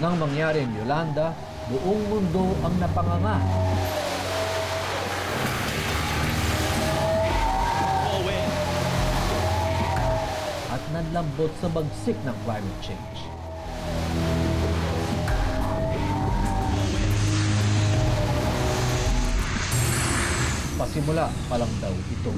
Nang mangyari ang Yolanda, buong mundo ang napanganga. At nanlambot sa bagsik ng climate change. Pasimula pa lang daw ito.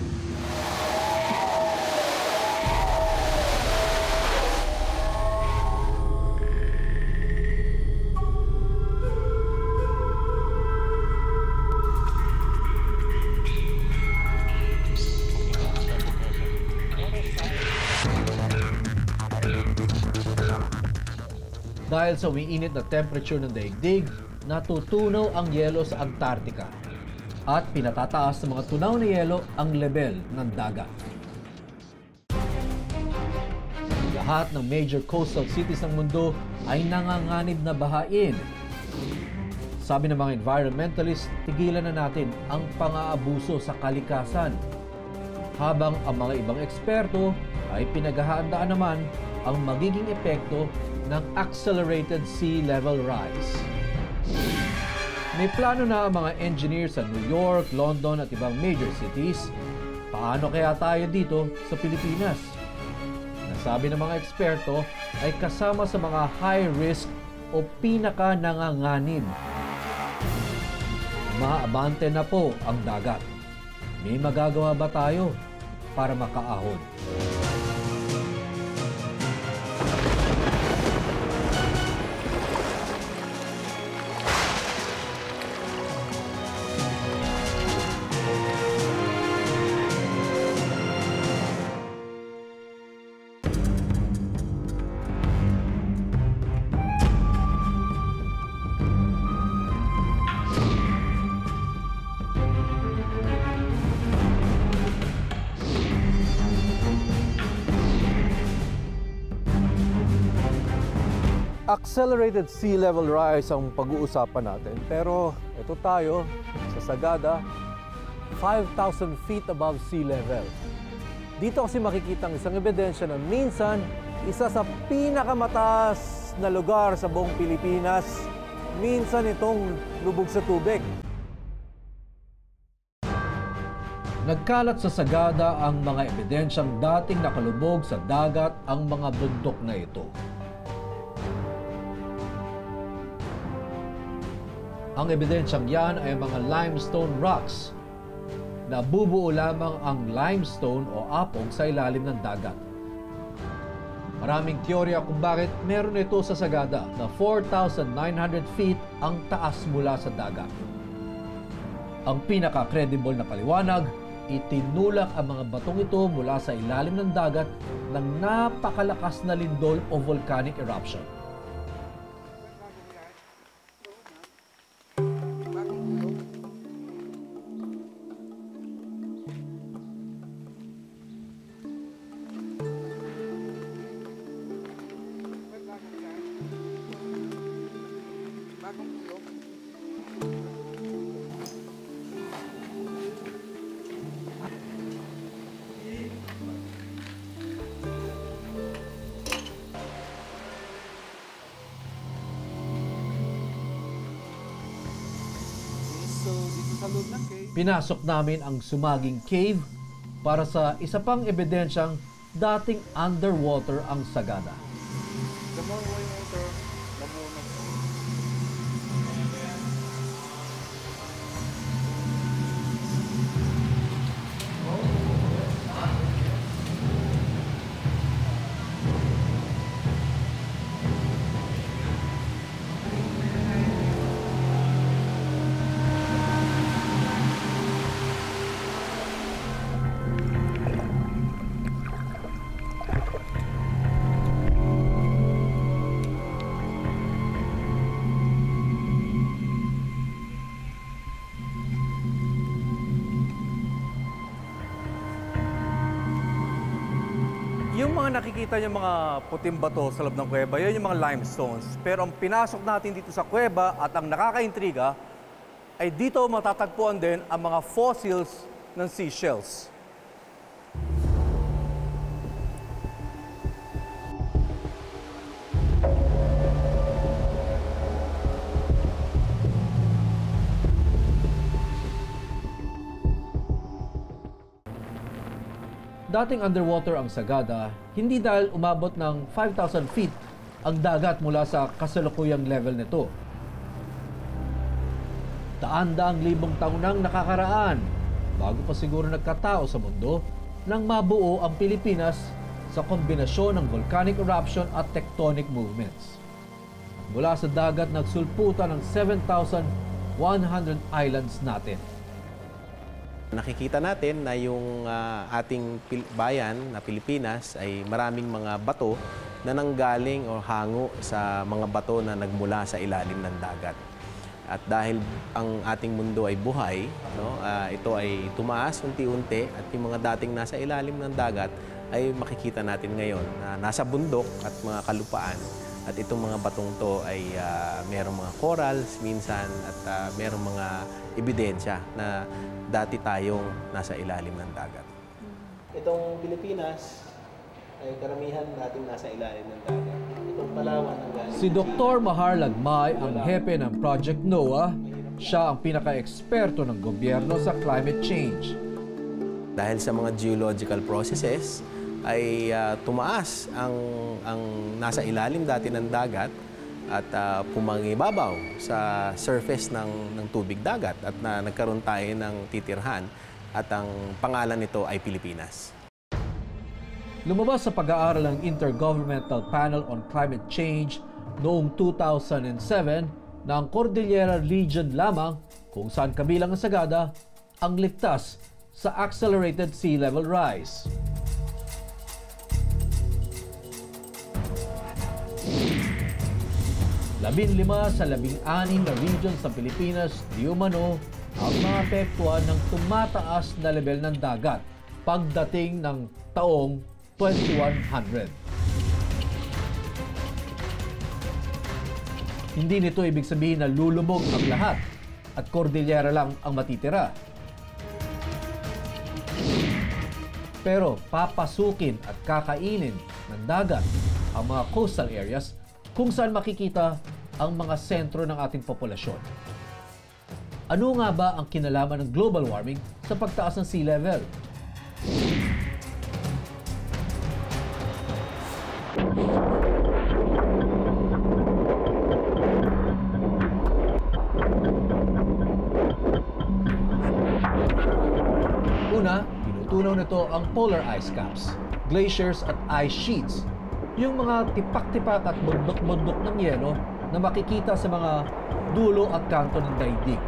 Dahil sa umiinit na temperature ng daigdig, natutunaw ang yelo sa Antarctica at pinatataas ng mga tunaw na yelo ang level ng dagat. Lahat ng major coastal cities ng mundo ay nanganganib na bahain. Sabi ng mga environmentalists, tigilan na natin ang pang-aabuso sa kalikasan. Habang ang mga ibang eksperto ay pinaghahandaan naman ang magiging epekto ng accelerated sea level rise. May plano na ang mga engineers sa New York, London at ibang major cities. Paano kaya tayo dito sa Pilipinas? Nasabi ng mga eksperto ay kasama sa mga high risk o pinaka-nanganganib. Maabante na po ang dagat. May magagawa ba tayo para makaahon? Accelerated sea level rise ang pag-uusapan natin. Pero ito tayo sa Sagada, 5,000 feet above sea level. Dito kasi makikita ang isang ebidensya na minsan isa sa pinakamataas na lugar sa buong Pilipinas, minsan itong lubog sa tubig. Nagkalat sa Sagada ang mga ebidensyang dating nakalubog sa dagat ang mga bundok na ito. Ang ebidensyang yan ay mga limestone rocks. Nabubuo lamang ang limestone o apong sa ilalim ng dagat. Maraming teorya kung bakit meron ito sa Sagada na 4,900 feet ang taas mula sa dagat. Ang pinaka-credible na paliwanag, itinulak ang mga batong ito mula sa ilalim ng dagat ng napakalakas na lindol o volcanic eruption. Pinasok namin ang Sumaging Cave para sa isa pang ebidensyang dating underwater ang Sagada. Yung mga nakikita niyo mga puting bato sa loob ng kuweba, yun yung mga limestones. Pero ang pinasok natin dito sa kuweba at ang nakakaintriga ay dito matatagpuan din ang mga fossils ng seashells. Dating underwater ang Sagada, hindi dahil umabot ng 5,000 feet ang dagat mula sa kasalukuyang level nito. Daan-daang libong taon nang nakakaraan bago pa siguro nagkatao sa mundo nang mabuo ang Pilipinas sa kombinasyon ng volcanic eruption at tectonic movements. Mula sa dagat nagsulputan ng 7,100 islands natin. Nakikita natin na yung ating bayan na Pilipinas ay maraming mga bato na nanggaling o hango sa mga bato na nagmula sa ilalim ng dagat. At dahil ang ating mundo ay buhay, no, ito ay tumaas unti-unti at yung mga dating nasa ilalim ng dagat ay makikita natin ngayon na nasa bundok at mga kalupaan. At itong mga batong to ay merong mga corals minsan at merong mga ebidensya na dati tayong nasa ilalim ng dagat. Itong Pilipinas ay karamihan nating nasa ilalim ng dagat. Itong Palawan ang galing. Si Dr. Mahar Lagmay ang hepe ng Project NOAA. Siya ang pinaka-eksperto ng gobyerno sa climate change. Dahil sa mga geological processes, ay tumaas ang nasa ilalim dati ng dagat at pumangibabaw sa surface ng tubig dagat at nagkaroon tayo ng titirhan at ang pangalan nito ay Pilipinas. Lumabas sa pag-aaral ng Intergovernmental Panel on Climate Change noong 2007 na ang Cordillera Region lamang kung saan kabilang ang Sagada ang ligtas sa accelerated sea level rise. Labinlima sa 16 na regions sa Pilipinas di umano ang maapektuhan ng tumataas na level ng dagat pagdating ng taong 2100. Hindi nito ibig sabihin na lulubog ang lahat at Cordillera lang ang matitira. Pero papasukin at kakainin ng dagat ang mga coastal areas kung saan makikita ang mga sentro ng ating populasyon. Ano nga ba ang kinalaman ng global warming sa pagtaas ng sea level? Una, tinutunaw nito ang polar ice caps, glaciers at ice sheets, yung mga tipak-tipak at bundok-bundok ng yelo na makikita sa mga dulo at kanto ng daigdig.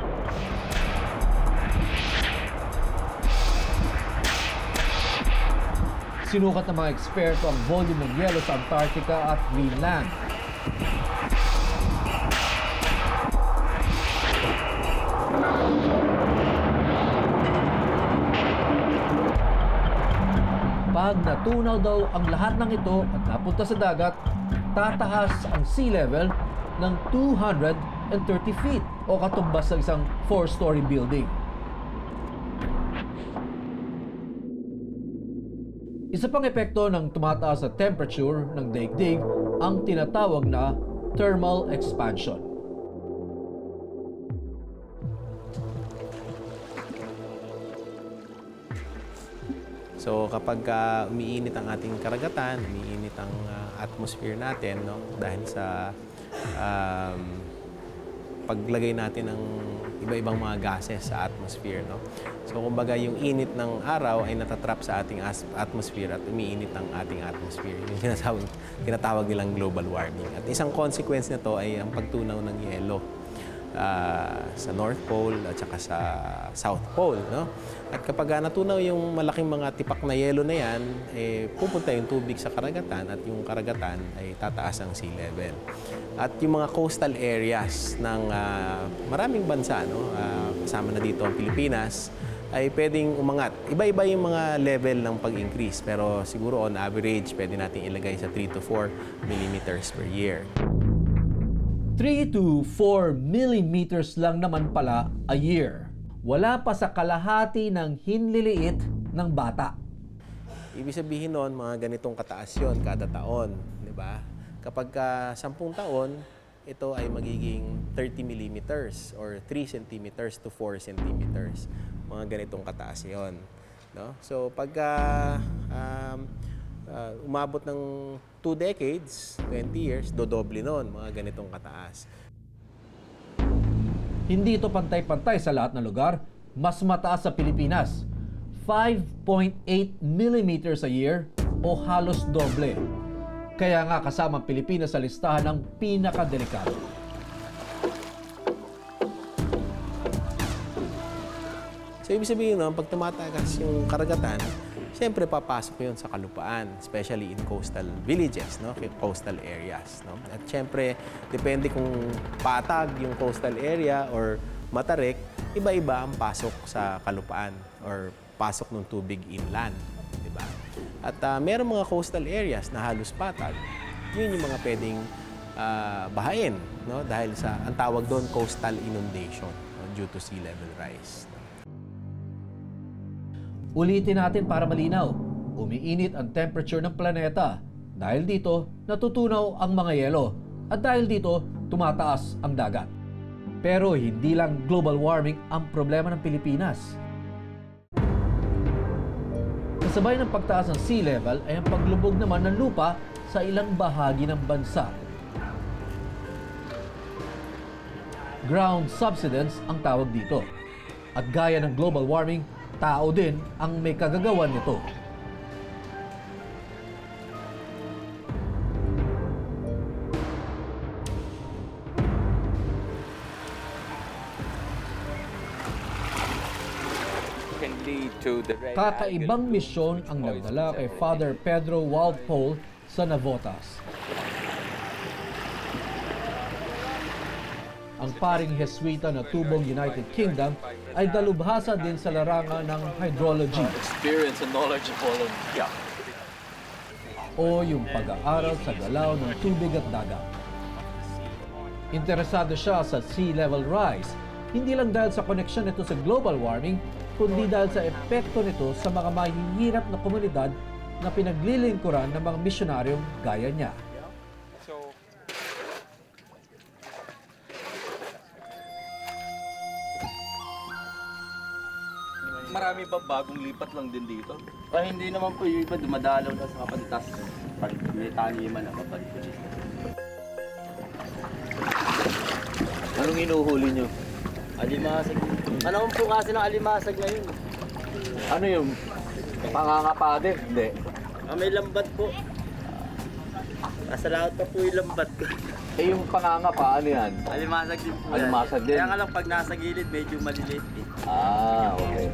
Sinukat ng mga eksperto ang volume ng yelo sa Antarctica at Greenland. Pag natunaw daw ang lahat ng ito at napunta sa dagat, tataas ang sea level ng 230 feet o katumbas ng isang 4-story building. Isa pang epekto ng tumataas na temperature ng daigdig ang tinatawag na thermal expansion. So kapag umiinit ang ating karagatan, umiinit ang atmosphere natin, no, dahil sa paglagay natin ng iba-ibang mga gases sa atmosphere, no. So kumbaga yung init ng araw ay natatrap sa ating atmosphere at umiinit ang ating atmosphere. Yung tinatawag nilang global warming. At isang consequence nito ay ang pagtunaw ng yelo sa North Pole at saka sa South Pole, no? At kapag natunaw yung malaking mga tipak na yelo na yan, pupunta yung tubig sa karagatan at yung karagatan ay tataas ang sea level. At yung mga coastal areas ng maraming bansa, no? Kasama na dito ang Pilipinas, ay pwedeng umangat. Iba-iba yung mga level ng pag-increase, pero siguro on average, pwede natin ilagay sa 3 to 4 millimeters per year. 3 to 4 millimeters lang naman pala a year. Wala pa sa kalahati ng hinliliit ng bata. Ibig sabihin nun, mga ganitong kataas yun kada taon, di ba? Kapag 10 taon, ito ay magiging 30 millimeters or 3 centimeters to 4 centimeters. Mga ganitong kataas yun. no? So pagka umabot ng 2 decades, 20 years, dodoble nun, mga ganitong kataas. Hindi ito pantay-pantay sa lahat ng lugar. Mas mataas sa Pilipinas. 5.8 millimeters a year o halos doble. Kaya nga kasama ang Pilipinas sa listahan ng pinakadelikado. So ibig sabihin nun, pag tumatakas yung karagatan, siyempre papasok yun sa kalupaan, especially in coastal villages, no? Coastal areas. No? At siyempre, depende kung patag yung coastal area or matarik, iba-iba ang pasok sa kalupaan or pasok ng tubig inland. Diba? At meron mga coastal areas na halos patag, yun yung mga pwedeng bahain, no? Dahil sa, ang tawag doon, coastal inundation, no? Due to sea level rise. Ulitin natin para malinaw. Umiinit ang temperature ng planeta. Dahil dito, natutunaw ang mga yelo. At dahil dito, tumataas ang dagat. Pero hindi lang global warming ang problema ng Pilipinas. Kasabay ng pagtaas ng sea level ay ang paglubog naman ng lupa sa ilang bahagi ng bansa. Ground subsidence ang tawag dito. At gaya ng global warming, tao din ang may kagagawan nito. Kakaibang misyon ang nagdala kay Father Pedro Walpole sa Navotas. Ang paring Jesuita na tubong United Kingdom ay dalubhasa din sa larangan ng hydrology experience and knowledge of all of o yung pag-aaral sa galaw ng tubig at dagat. Interesado siya sa sea level rise, hindi lang dahil sa koneksyon nito sa global warming, kundi dahil sa epekto nito sa mga mahihirap na komunidad na pinaglilingkuran ng mga misyonaryong gaya niya. Marami ba bagong lipat lang din dito? Hindi naman po, yung iba dumadalaw na sa kapantas. Pag may taniman na kapatid. Anong inuhuli nyo? Alimasag. Ano po kasi ng alimasag ngayon? Ano yung pangangapa din? Hindi. May lambat po. Nasa lahat pa po yung lambat ko. Eh yung pangangapa, ano yan? Alimasag din po. Alimasag din? Kaya nga lang pag nasa gilid, medyo maliliit eh. Okay.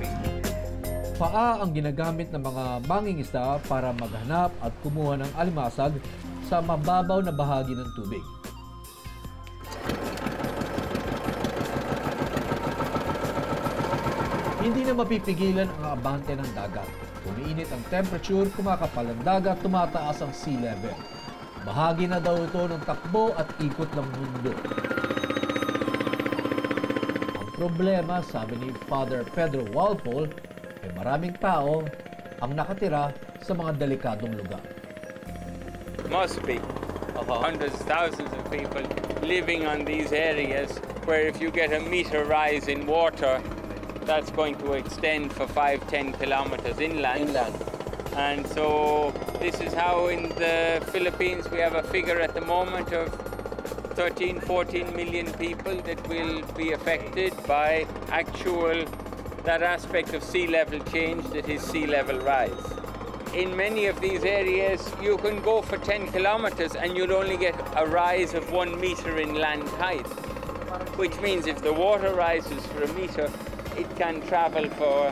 Paa ang ginagamit ng mga mangingisda para maghanap at kumuha ng alimasag sa mababaw na bahagi ng tubig. Hindi na mapipigilan ang abante ng dagat. Umiinit ang temperature, kumakapal ang dagat, tumataas ang sea level. Bahagi na daw ito ng takbo at ikot ng mundo. Ang problema, sabi ni Father Pedro Walpole, ay maraming tao ang nakatira sa mga delikadong lugar. Must be hundreds, thousands of people living on these areas where if you get a meter rise in water, that's going to extend for 5-10 kilometers inland. And so this is how in the Philippines we have a figure at the moment of 13-14 million people that will be affected by that aspect of sea level change that is sea level rise. In many of these areas you can go for 10 kilometers and you'll only get a rise of 1 meter in land height, which means if the water rises for a meter, it can travel for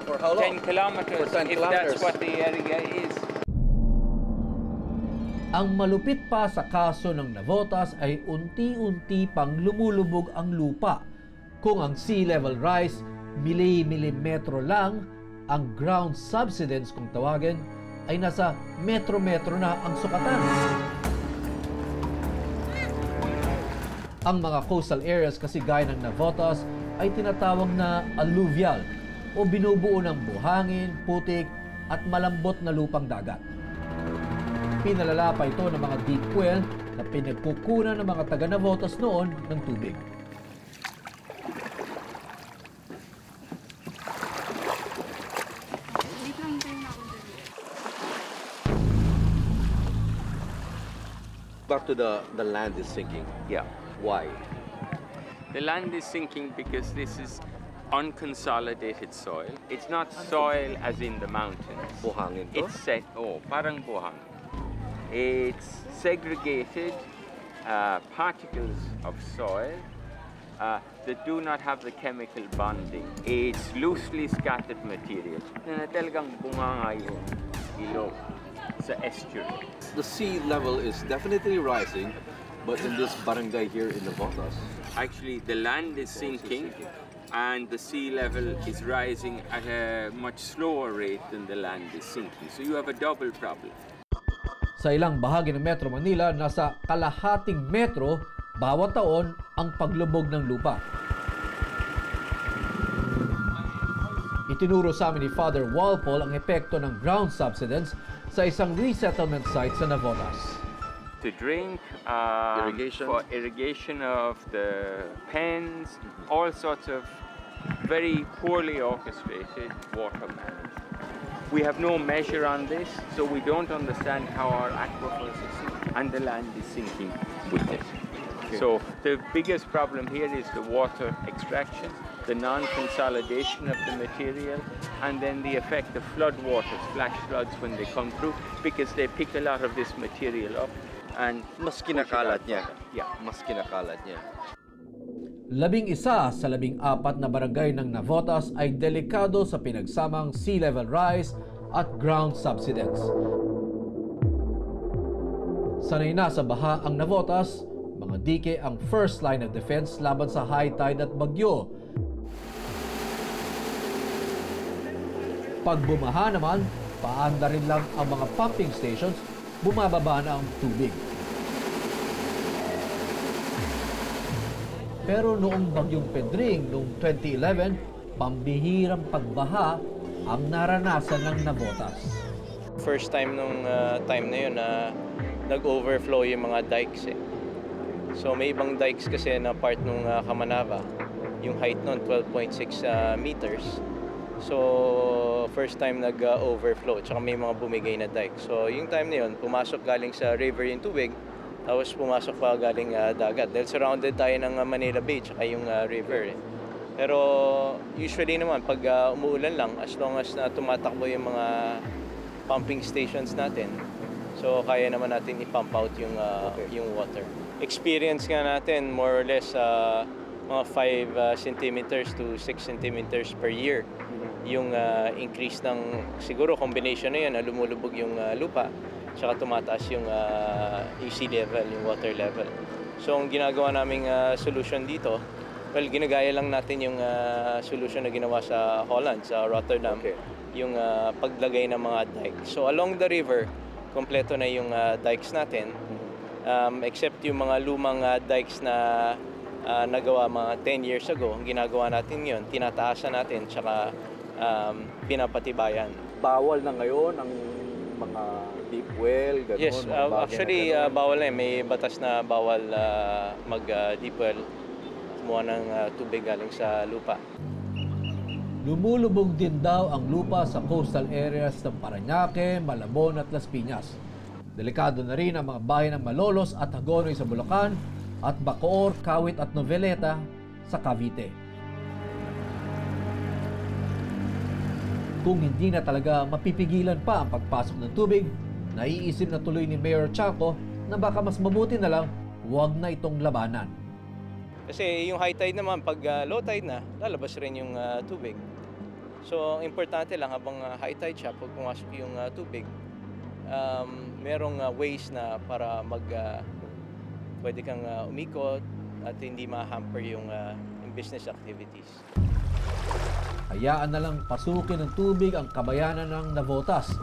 For how long? 10 kilometers, For 10 if kilometers. that's what the area is. Ang malupit pa sa kaso ng Navotas ay unti-unti pang lumulubog ang lupa. Kung ang sea level rise, milimetro lang, ang ground subsidence kung tawagin, ay nasa metro-metro na ang sukatan. Ang mga coastal areas kasi gaya ng Navotas ay tinatawag na alluvial o binubuo ng buhangin, putik at malambot na lupang dagat. Pinalala pa ito ng mga deep well na pinagkukunan ng mga taga-Navotas noon ng tubig. back to the land is sinking. Yeah. Why? The land is sinking because this is unconsolidated soil. It's not soil as in the mountains. Buhangin to? It's parang buhangin. It's segregated particles of soil that do not have the chemical bonding. It's loosely scattered material na talagang bunganga yung ilog sa estuary. The sea level is definitely rising, but in this barangay here in Navotas, Actually, the land is sinking and the sea level is rising at a much slower rate than the land is sinking. So you have a double problem. Sa ilang bahagi ng Metro Manila, nasa kalahating metro bawat taon ang paglubog ng lupa. Itinuro sa amin ni Father Walpole ang epekto ng ground subsidence sa isang resettlement site sa Navotas. To drink, Irrigation. for irrigation of the pens, all sorts of very poorly orchestrated water management. We have no measure on this, so we don't understand how our aquifers are sinking, and the land is sinking with it. So the biggest problem here is the water extraction, the non-consolidation of the material, and then the effect of flood waters, flash floods when they come through, because they pick a lot of this material up and mas kinakalat niya. Yeah. Mas kinakalat niya. 11 sa 14 na barangay ng Navotas ay delikado sa pinagsamang sea level rise at ground subsidence. Sanay na sa baha ang Navotas, mga dike ang first line of defense laban sa high tide at bagyo. Pag bumaha naman, paanda rin lang ang mga pumping stations, bumababa na ang tubig. Pero noong bagyong Pedring noong 2011, pambihirang pagbaha ang naranasan ng Navotas. First time nung time na yun na nag-overflow yung mga dikes eh. So may ibang dikes kasi na part nung Kamanava, yung height nun 12.6 meters. So first time nag-overflow, tsaka may mga bumigay na dike. So yung time na yun, pumasok galing sa river yung tubig, tapos pumasok pa galing dagat. Dahil surrounded tayo ng Manila Bay, tsaka yung river eh. Pero usually naman, pag umuulan lang, as long as na tumatakbo yung mga pumping stations natin, so kaya naman natin i-pump out yung water. Experience nga natin more or less mga 5 centimeters to 6 centimeters per year. Yung increase ng, siguro combination na yun, na lumulubog yung lupa, tsaka tumataas yung sea level, yung water level. So ang ginagawa naming solution dito, well, ginagaya lang natin yung solution na ginawa sa Holland, sa Rotterdam, yung paglagay ng mga dikes. So along the river, kompleto na yung dikes natin, except yung mga lumang dikes na nagawa mga 10 years ago. Ang ginagawa natin yun, tinataasan natin, tsaka pinapatibayan. Bawal na ngayon ang mga deep well, gano'n? Yes, actually bawal na. May batas na bawal mag-deep well, kumuha ng tubig galing sa lupa. Lumulubog din daw ang lupa sa coastal areas ng Parañaque, Malabon at Las Piñas. Delikado na rin ang mga bayan ng Malolos at Hagonoy sa Bulacan at Bacoor, Kawit at Noveleta sa Cavite. Kung hindi na talaga mapipigilan pa ang pagpasok ng tubig, naiisip na tuloy ni Mayor Chaco na baka mas mabuti na lang huwag na itong labanan. Kasi yung high tide naman, pag low tide na, lalabas rin yung tubig. So, importante lang habang high tide siya, pag pumasok yung tubig, merong ways na para pwede kang umikot at hindi ma-hamper yung business activities. Hayaan na lang pasukin ng tubig ang kabayanan ng Navotas.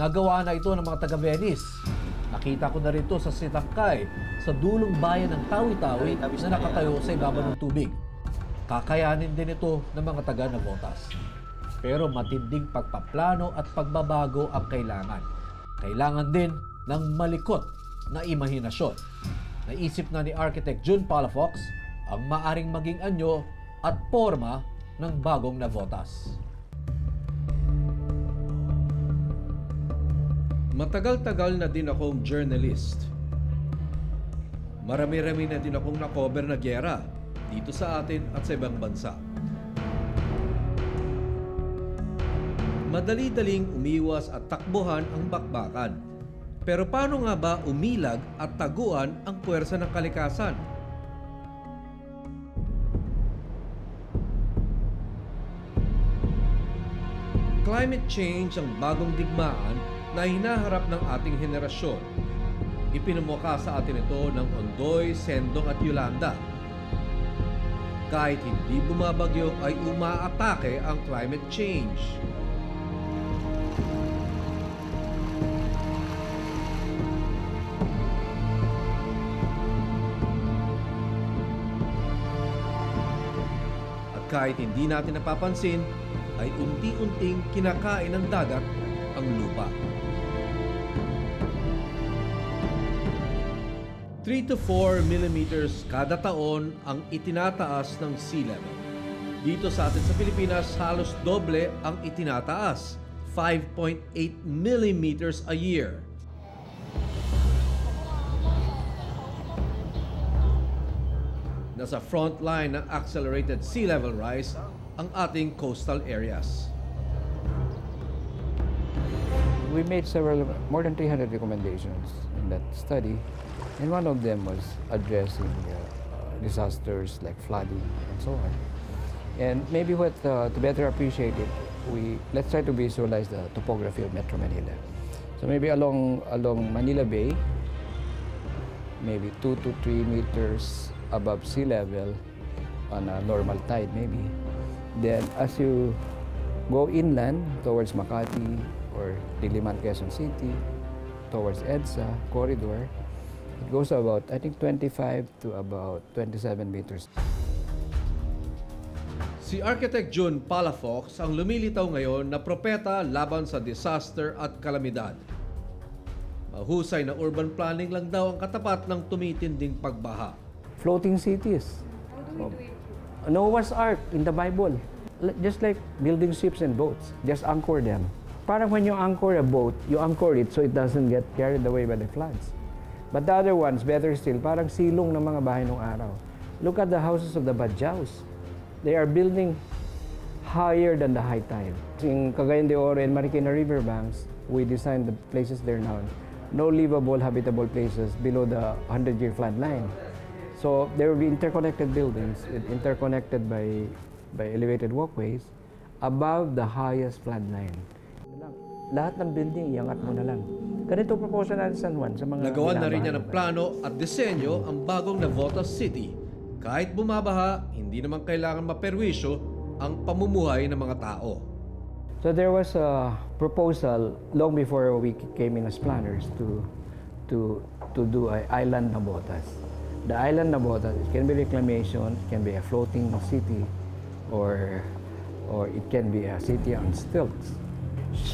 Nagawa na ito ng mga taga-Venice. Nakita ko na rin ito sa Sitangkay, sa dulong bayan ng Tawi-Tawi na nakatayo sa ibabaw ng tubig. Kakayanin din ito ng mga taga-Navotas. Pero matinding pagpaplano at pagbabago ang kailangan. Kailangan din ng malikot na imahinasyon. Naisip na ni Architect June Palafox ang maaring maging anyo at forma ng bagong Navotas. Matagal-tagal na din akong journalist. Marami-rami na din akong nakover na giyera dito sa atin at sa ibang bansa. Madali-daling umiwas at takbuhan ang bakbakan. Pero paano nga ba umilag at taguan ang puwersa ng kalikasan? Climate change ang bagong digmaan na hinaharap ng ating henerasyon. Ipinamukha sa atin ito ng Ondoy, Sendong at Yolanda. Kahit hindi bumabagyo ay umaatake ang climate change. At kahit hindi natin napapansin, ay unti-unting kinakain ng dagat ang lupa. 3 to 4 millimeters kada taon ang itinataas ng sea level. Dito sa atin sa Pilipinas, halos doble ang itinataas, 5.8 millimeters a year. Nasa front line ng accelerated sea level rise ang ating coastal areas. We made more than 300 recommendations in that study, and one of them was addressing disasters like flooding and so on. And maybe to better appreciate it, let's try to visualize the topography of Metro Manila. So maybe along Manila Bay, maybe 2 to 3 meters above sea level on a normal tide maybe. Then as you go inland towards Makati or Diliman, Quezon City, towards EDSA corridor, it goes about, I think, 25 to about 27 meters. Si Architect June Palafox ang lumilitaw ngayon na propeta laban sa disaster at kalamidad. Mahusay na urban planning lang daw ang katapat ng tumitinding pagbaha. Floating cities. Noah's Ark in the Bible. Just like building ships and boats, just anchor them. Parang when you anchor a boat, you anchor it so it doesn't get carried away by the floods. But the other ones, better still, parang silong ng mga bahay nung araw. Look at the houses of the Badjaus. They are building higher than the high tide. In Cagayan de Oro and Marikina riverbanks, we designed the places there now. No livable, habitable places below the 100-year flood line. So there will be interconnected buildings, interconnected by elevated walkways above the highest flood line. Lahat ng building, iangat mo na lang. Ganito proposal natin San Juan sa mga... Nagawan na rin niya ng plano at disenyo ang bagong Navotas City. Kahit bumabaha, hindi naman kailangan maperwisyo ang pamumuhay ng mga tao. So there was a proposal long before we came in as planners to do an island Navotas. The island Navotas, it can be reclamation, it can be a floating city, or it can be a city on stilts.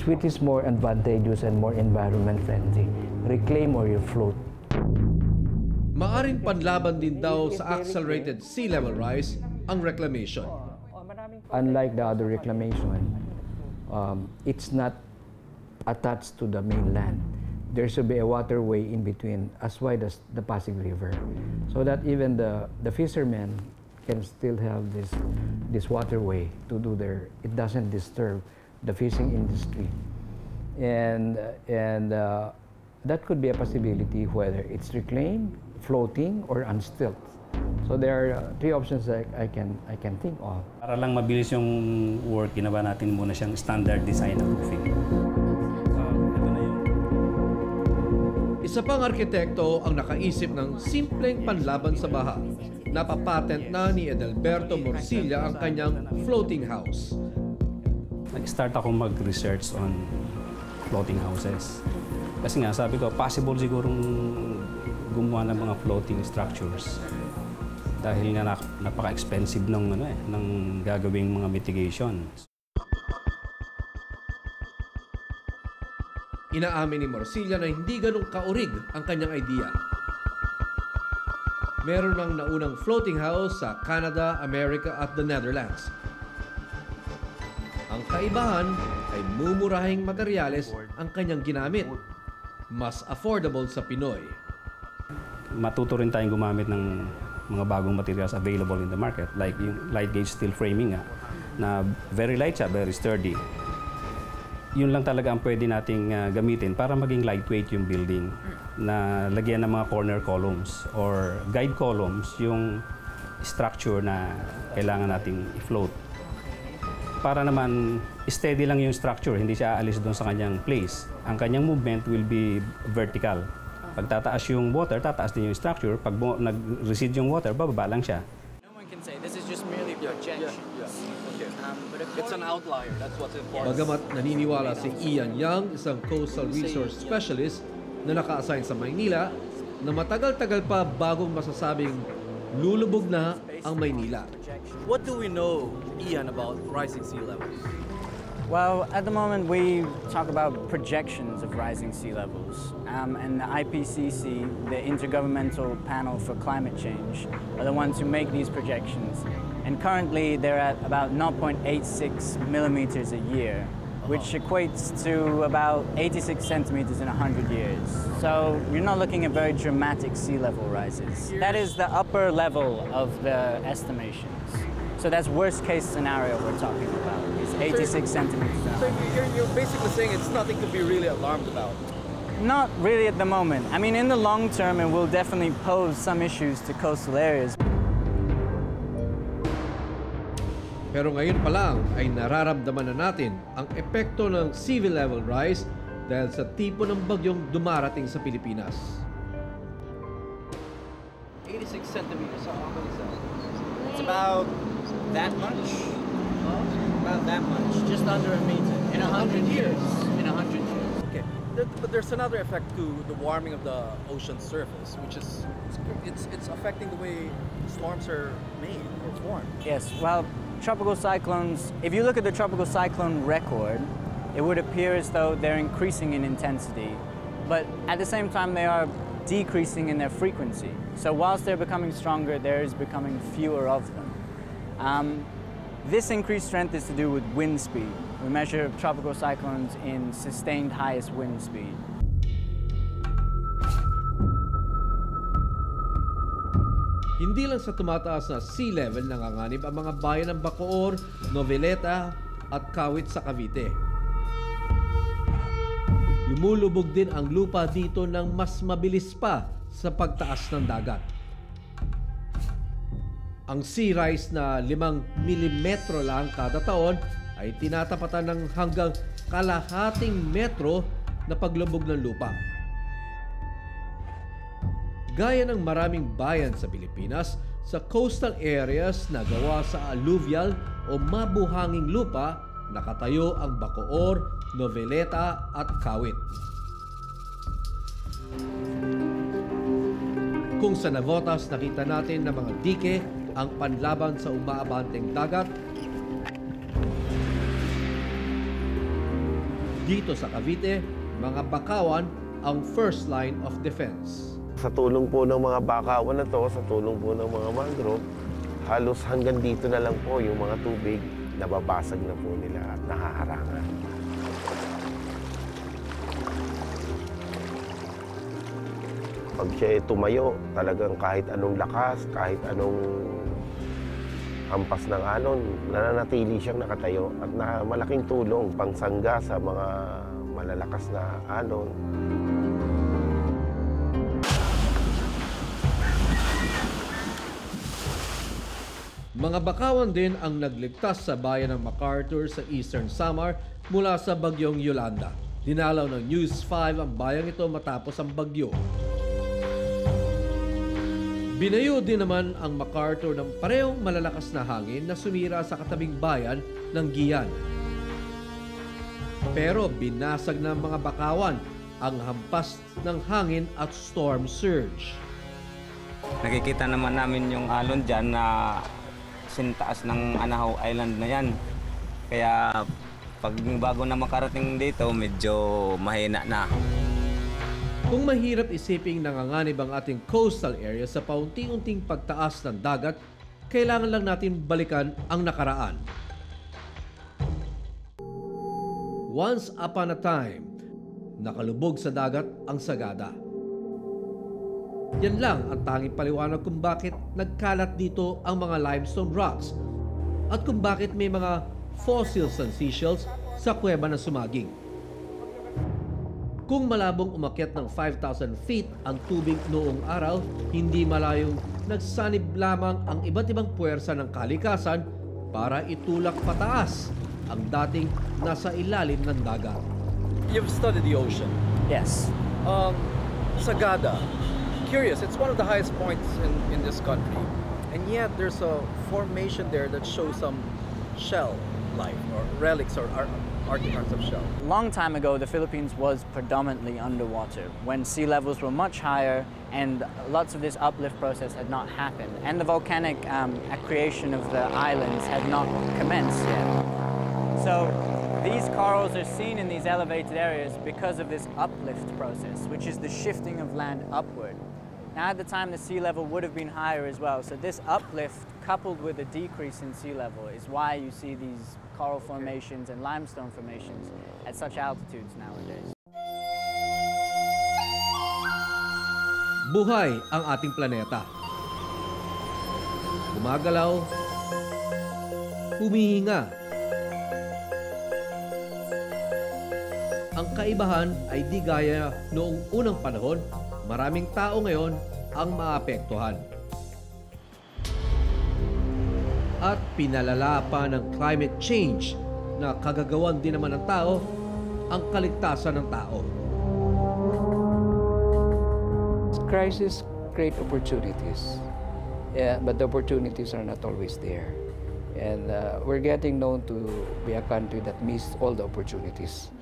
Which is more advantageous and more environment friendly? Reclaim or you float? Maaring panlaban din daw sa accelerated sea level rise ang reclamation. Unlike the other reclamation, it's not attached to the mainland. There should be a waterway in between as wide as the Pasig River, so that even the fishermen can still have this waterway to do it doesn't disturb the fishing industry. And that could be a possibility whether it's reclaimed, floating, or on stilts. So there are three options that I can think of. Para lang mabilis yung work, ginawa natin muna siyang standard design ng roofing. Isa pang arkitekto ang nakaisip ng simpleng panlaban sa baha. Napapatent na ni Edelberto Morcilla ang kanyang floating house. Nag-start ako mag-research on floating houses. Kasi nga, sabi ko, possible sigurong gumawa ng mga floating structures. Dahil nga napaka-expensive ng gagawing mga mitigation. Inaamin ni Morcilla na hindi ganong kaurig ang kanyang idea. Meron ng naunang floating house sa Canada, America at the Netherlands. Ang kaibahan ay mumurahing materyales ang kanyang ginamit. mas affordable sa Pinoy. Matuto rin tayong gumamit ng mga bagong materials available in the market, like yung light gauge steel framing nga, na very light siya, very sturdy. Yun lang talaga ang pwede nating gamitin para maging lightweight yung building, na lagyan ng mga corner columns or guide columns yung structure na kailangan nating i-float. Para naman steady lang yung structure, hindi siya aalis doon sa kanyang place. Ang kanyang movement will be vertical. Pag tataas yung water, tataas din yung structure. Pag nag-recede yung water, bababa lang siya. No one can say this is just merely projection. Okay. But It's an outlier. That's what's important. Bagamat naniniwala si Ian Young, isang coastal resource specialist na naka-assign sa Maynila, na matagal-tagal pa bagong masasabing lulubog na ang Maynila. What do we know, Ian, about rising sea levels? Well, at the moment we talk about projections of rising sea levels. And the IPCC, the Intergovernmental Panel for Climate Change, are the ones who make these projections. And currently they're at about 0.86 millimeters a year, which equates to about 86 centimeters in 100 years. So you're not looking at very dramatic sea level rises. That is the upper level of the estimations. So that's worst case scenario we're talking about. It's 86 centimeters. So you're basically saying it's nothing to be really alarmed about. Not really at the moment. I mean, in the long term, it will definitely pose some issues to coastal areas. Pero ngayon pa lang ay nararamdaman na natin ang epekto ng sea level rise dahil sa tipo ng bagyong dumarating sa Pilipinas. 86 centimeters, how many is that? It's about that much. About that much, just under a meter. In 100 years. In 100 years. Okay, but there's another effect to the warming of the ocean surface, which is it's affecting the way storms are made or formed. Yes, well, tropical cyclones, if you look at the tropical cyclone record, it would appear as though they're increasing in intensity, but at the same time they are decreasing in their frequency. So whilst they're becoming stronger, there is becoming fewer of them. This increased strength is to do with wind speed. We measure tropical cyclones in sustained highest wind speed. Hindi lang sa tumataas na sea level nanganganib ang mga bayan ng Bacoor, Noveleta at Kawit sa Cavite. Lumulubog din ang lupa dito ng mas mabilis pa sa pagtaas ng dagat. Ang sea rise na 5 milimetro lang kada taon ay tinatapatan ng hanggang kalahating metro na paglubog ng lupa. Gaya ng maraming bayan sa Pilipinas, sa coastal areas na gawa sa alluvial o mabuhanging lupa, nakatayo ang Bacoor, Noveleta at Kawit. Kung sa Navotas nakita natin na mga dike ang panlaban sa umaabanteng dagat, dito sa Cavite, mga bakawan ang first line of defense. Sa tulong po ng mga bakawan na to, sa tulong po ng mga mangrove, halos hanggang dito na lang po yung mga tubig, nababasag na po nila at nahaharangan. Pag siya tumayo, talagang kahit anong lakas, kahit anong hampas ng alon, nananatili siyang nakatayo at malaking tulong pangsangga sa mga malalakas na alon. Mga bakawan din ang nagligtas sa bayan ng MacArthur sa Eastern Samar mula sa bagyong Yolanda. Dinalaw ng News 5 ang bayang ito matapos ang bagyo. Binayo din naman ang MacArthur ng parehong malalakas na hangin na sumira sa katabing bayan ng Guian. Pero binasag ng mga bakawan ang hampas ng hangin at storm surge. Nakikita naman namin yung alon dyan na sintaas ng Anahaw Island na yan. Kaya pag bago na makarating dito, medyo mahina na. Kung mahirap isiping nanganganib ang ating coastal area sa paunti-unting pagtaas ng dagat, kailangan lang natin balikan ang nakaraan. Once upon a time, nakalubog sa dagat ang Sagada. Yan lang ang tanging paliwanag kung bakit nagkalat dito ang mga limestone rocks at kung bakit may mga fossils and seashells sa kuweba na Sumaging. Kung malabong umakyat ng 5,000 feet ang tubig noong araw, hindi malayong nagsanib lamang ang iba't ibang puwersa ng kalikasan para itulak pataas ang dating nasa ilalim ng dagat. You've studied the ocean. Yes. Sagada, curious, it's one of the highest points in this country. And yet there's a formation there that shows some shell life or relics or artifacts of shell. A long time ago, the Philippines was predominantly underwater when sea levels were much higher and lots of this uplift process had not happened. And the volcanic creation of the islands had not commenced yet. So these corals are seen in these elevated areas because of this uplift process, which is the shifting of land upward. Now at the time, the sea level would have been higher as well. So this uplift coupled with a decrease in sea level is why you see these coral formations and limestone formations at such altitudes nowadays. Buhay ang ating planeta. Gumagalaw, humihinga. Ang kaibahan ay di gaya noong unang panahon, maraming tao ngayon ang maapektuhan. At pinalala pa ng climate change na kagagawan din naman ng tao ang kaligtasan ng tao. Crises create opportunities, but the opportunities are not always there. And we're getting known to be a country that missed all the opportunities.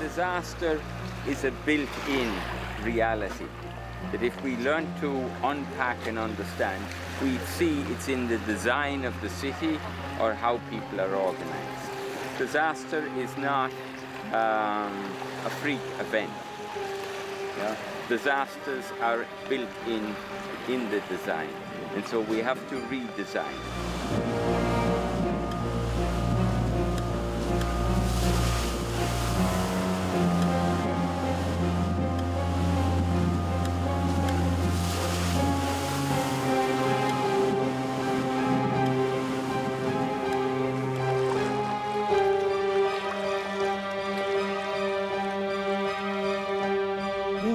Disaster is a built-in reality that if we learn to unpack and understand, we see it's in the design of the city or how people are organized. Disaster is not a freak event. Yeah? Disasters are built in the design, and so we have to redesign.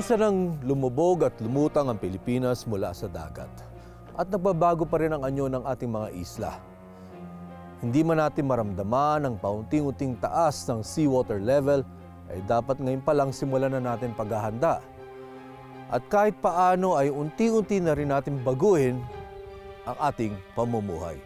Minsan nang lumubog at lumutang ang Pilipinas mula sa dagat. At nagbabago pa rin ang anyo ng ating mga isla. Hindi man natin maramdaman ang paunting-unting taas ng seawater level, ay dapat ngayon pa lang simulan na natin paghahanda. At kahit paano ay unti-unti na rin natin baguhin ang ating pamumuhay.